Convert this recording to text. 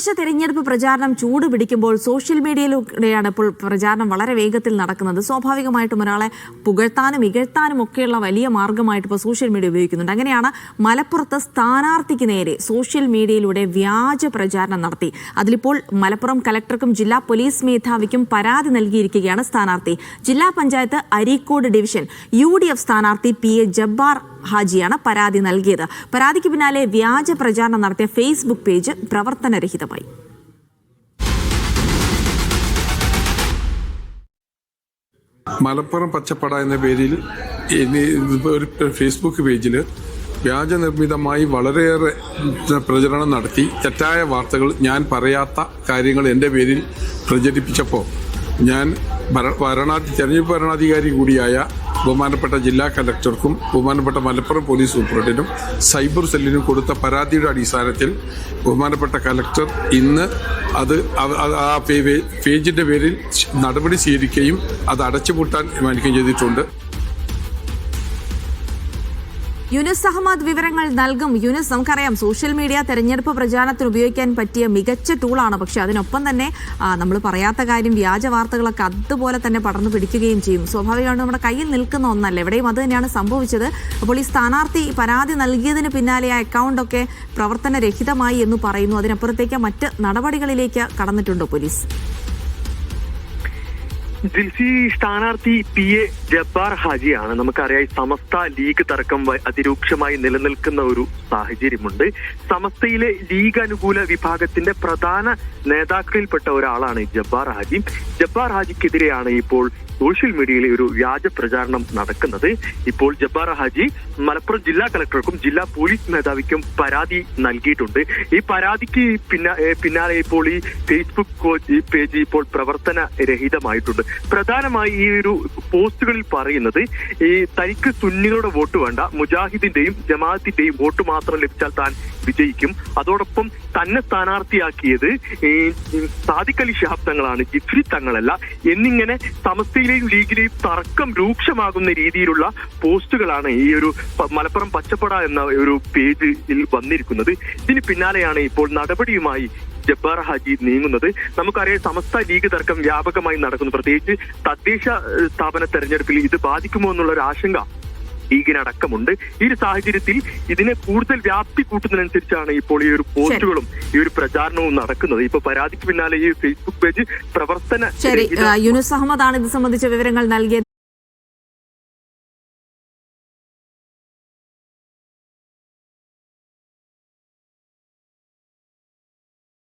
തദ്ദേശ തെരഞ്ഞെടുപ്പ് പ്രചാരണം ചൂടുപിടിക്കുമ്പോൾ സോഷ്യൽ മീഡിയയിലൂടെയാണ് ഇപ്പോൾ പ്രചാരണം വളരെ വേഗത്തിൽ നടക്കുന്നത്. സ്വാഭാവികമായിട്ടും ഒരാളെ പുകഴ്ത്താനും ഇകഴ്ത്താനും ഒക്കെയുള്ള വലിയ മാർഗമായിട്ട് ഇപ്പോൾ സോഷ്യൽ മീഡിയ ഉപയോഗിക്കുന്നുണ്ട്. അങ്ങനെയാണ് മലപ്പുറത്ത് സ്ഥാനാർത്ഥിക്ക് നേരെ സോഷ്യൽ മീഡിയയിലൂടെ വ്യാജ പ്രചാരണം നടത്തി. അതിലിപ്പോൾ മലപ്പുറം കലക്ടർക്കും ജില്ലാ പോലീസ് മേധാവിക്കും പരാതി നൽകിയിരിക്കുകയാണ് സ്ഥാനാർത്ഥി. ജില്ലാ പഞ്ചായത്ത് അരീക്കോട് ഡിവിഷൻ UDF സ്ഥാനാർത്ഥി PA ജബ്ബാർ ഹാജിയാണ് പരാതി നൽകിയത്. പരാതിക്ക് പിന്നാലെ വ്യാജ പ്രചാരണം നടത്തിയ ഫേസ്ബുക്ക് പേജ് പ്രവർത്തനരഹിതമായി. മലപ്പുറം പച്ചപ്പട എന്ന പേരിൽ ഒരു ഫേസ്ബുക്ക് പേജിൽ വ്യാജ നിർമ്മിതമായി വളരെയേറെ പ്രചരണം നടത്തി തെറ്റായ വാർത്തകൾ, ഞാൻ പറയാത്ത കാര്യങ്ങൾ എൻ്റെ പേരിൽ പ്രചരിപ്പിച്ചപ്പോൾ ഞാൻ തെരഞ്ഞെടുപ്പ് ഭരണാധികാരി കൂടിയായ ബഹുമാനപ്പെട്ട ജില്ലാ കലക്ടർക്കും ബഹുമാനപ്പെട്ട മലപ്പുറം പോലീസ് സൂപ്രണ്ടിനും സൈബർ സെല്ലിനും കൊടുത്ത പരാതിയുടെ അടിസ്ഥാനത്തിൽ ബഹുമാനപ്പെട്ട കലക്ടർ ഇന്ന് ആ പേജിന്റെ പേരിൽ നടപടി സ്വീകരിക്കുകയും അത് അടച്ചുപൂട്ടാൻ തീരുമാനിക്കുകയും ചെയ്തിട്ടുണ്ട്. യൂനുസ് അഹമ്മദ് വിവരങ്ങൾ നൽകും. യൂനുസ്, നമുക്കറിയാം സോഷ്യൽ മീഡിയ തെരഞ്ഞെടുപ്പ് പ്രചാരണത്തിന് ഉപയോഗിക്കാൻ പറ്റിയ മികച്ച ടൂളാണ്. പക്ഷെ അതിനൊപ്പം തന്നെ നമ്മൾ പറയാത്ത കാര്യം വ്യാജ വാർത്തകളൊക്കെ അതുപോലെ തന്നെ പടർന്നു പിടിക്കുകയും ചെയ്യും. സ്വാഭാവികമായിട്ടും നമ്മുടെ കയ്യിൽ നിൽക്കുന്ന ഒന്നല്ല, എവിടെയും അത് തന്നെയാണ് സംഭവിച്ചത്. അപ്പോൾ ഈ സ്ഥാനാർത്ഥി പരാതി നൽകിയതിന് പിന്നാലെ ആ അക്കൗണ്ടൊക്കെ പ്രവർത്തനരഹിതമായി എന്ന് പറയുന്നു. അതിനപ്പുറത്തേക്ക് മറ്റ് നടപടികളിലേക്ക് കടന്നിട്ടുണ്ടോ പോലീസ്? ജിൽസി, സ്ഥാനാർത്ഥി PA ജബ്ബാർ ഹാജിയാണ്. നമുക്കറിയാം സമസ്ത ലീഗ് തർക്കം അതിരൂക്ഷമായി നിലനിൽക്കുന്ന ഒരു സാഹചര്യമുണ്ട്. സമസ്തയിലെ ലീഗ് അനുകൂല വിഭാഗത്തിന്റെ പ്രധാന നേതാക്കളിൽപ്പെട്ട ഒരാളാണ് ജബ്ബാർ ഹാജി. ജബ്ബാർ ഹാജിക്കെതിരെയാണ് ഇപ്പോൾ സോഷ്യൽ മീഡിയയിലെ ഒരു വ്യാജ പ്രചാരണം നടക്കുന്നത്. ഇപ്പോൾ ജബ്ബാർ ഹാജി മലപ്പുറം ജില്ലാ കളക്ടർക്കും ജില്ലാ പോലീസ് മേധാവിക്കും പരാതി നൽകിയിട്ടുണ്ട്. ഈ പരാതിക്ക് പിന്നാലെ ഇപ്പോൾ ഈ ഫേസ്ബുക്ക് പേജ് ഇപ്പോൾ പ്രവർത്തന രഹിതമായിട്ടുണ്ട്. പ്രധാനമായി ഈ ഒരു പോസ്റ്റുകളിൽ പറയുന്നത് ഈ തനിക്ക് സുന്നികളുടെ വോട്ട് വേണ്ട, മുജാഹിദിന്റെയും ജമാഅത്തിന്റെയും വോട്ട് മാത്രം ലഭിച്ചാൽ താൻ വിജയിക്കും. അതോടൊപ്പം തന്നെ സ്ഥാനാർത്ഥിയാക്കിയത് സാദിഖ് അലി ശിഹാബ് തങ്ങളാണ്, ജിഫ്രി തങ്ങളല്ല എന്നിങ്ങനെ സമസ്തയിലെയും ലീഗിലെയും തർക്കം രൂക്ഷമാകുന്ന രീതിയിലുള്ള പോസ്റ്റുകളാണ് ഈ ഒരു മലപ്പുറം പച്ചപ്പട എന്ന ഒരു പേജിൽ വന്നിരിക്കുന്നത്. ഇതിന് പിന്നാലെയാണ് ഇപ്പോൾ നടപടിയുമായി ജബ്ബാർ ഹാജി നീങ്ങുന്നത്. നമുക്കറിയാം സമസ്ത ലീഗ് തർക്കം വ്യാപകമായി നടക്കുന്നു. പ്രത്യേകിച്ച് തദ്ദേശ സ്ഥാപന തെരഞ്ഞെടുപ്പിൽ ഇത് ബാധിക്കുമോ എന്നുള്ള ഒരു ആശങ്ക ലീഗിനടക്കമുണ്ട്. ഈ ഒരു സാഹചര്യത്തിൽ ഇതിനെ കൂടുതൽ വ്യാപ്തി കൂട്ടുന്നതിനനുസരിച്ചാണ് ഇപ്പോൾ ഈ ഒരു പോസ്റ്റുകളും ഈ ഒരു പ്രചാരണവും നടക്കുന്നത്. ഇപ്പൊ പരാതിക്ക് പിന്നാലെ ഈ ഫേസ്ബുക്ക് പേജ് പ്രവർത്തന യൂനുസ് അഹമ്മദ് ആണ് ഇത് സംബന്ധിച്ച വിവരങ്ങൾ നൽകിയത്.